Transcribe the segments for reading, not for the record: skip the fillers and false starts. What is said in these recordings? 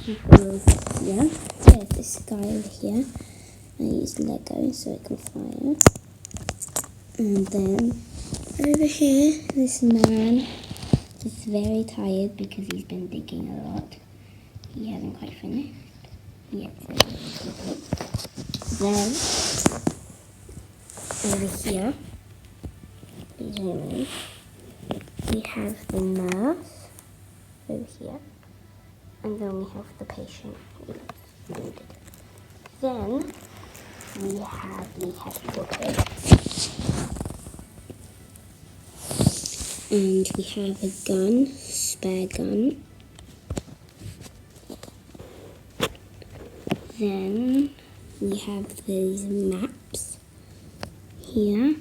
Yeah, there's this guy over here. I use Lego so it can fire. And then over here, this man is very tired because he's been digging a lot. He hasn't quite finished yet. Then over here, we have the nurse over here, and then we have the patient. Then we have the headquarters, and we have a gun, spare gun. Then we have these maps here,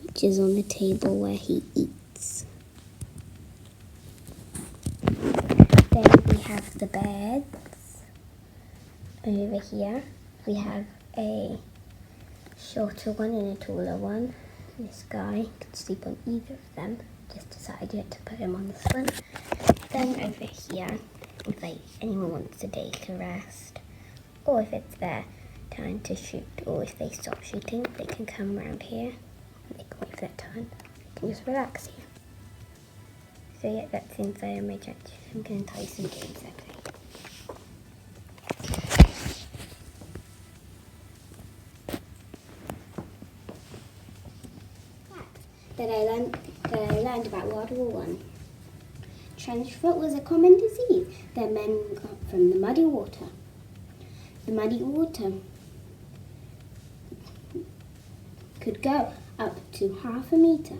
which is on the table where he eats. Then we have the beds over here. We have a shorter one and a taller one. This guy could sleep on either of them. Just decided to put him on this one. Then over here, if anyone wants to take a rest, or if it's their time to shoot, or if they stop shooting, they can come around here. They can wait for their turn. They can just relax here. So yeah, that's inside of my church. I'm going to tell you some games I play. That I learned about World War I. Trench foot was a common disease that men got from the muddy water. The muddy water could go up to 1/2 meter.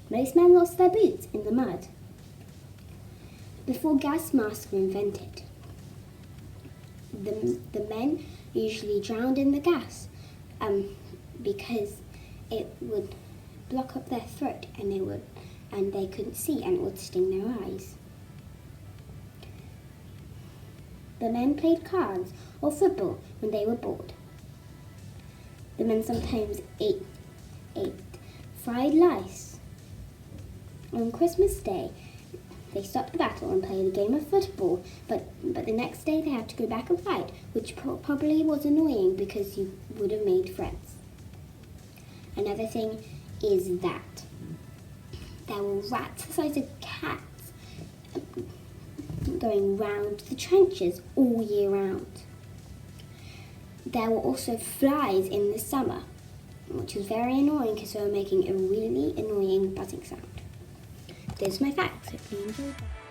Most men lost their boots in the mud. Before gas masks were invented, the men usually drowned in the gas because it would block up their throat and they couldn't see and it would sting their eyes. The men played cards or football when they were bored. The men sometimes ate fried lice. On Christmas Day, they stopped the battle and played a game of football, but the next day they had to go back and fight, which probably was annoying because you would have made friends. Another thing is that there were rats the size of cats going round the trenches all year round. There were also flies in the summer, which was very annoying because they were making a really annoying buzzing sound. Those are my facts. Hope you enjoyed that.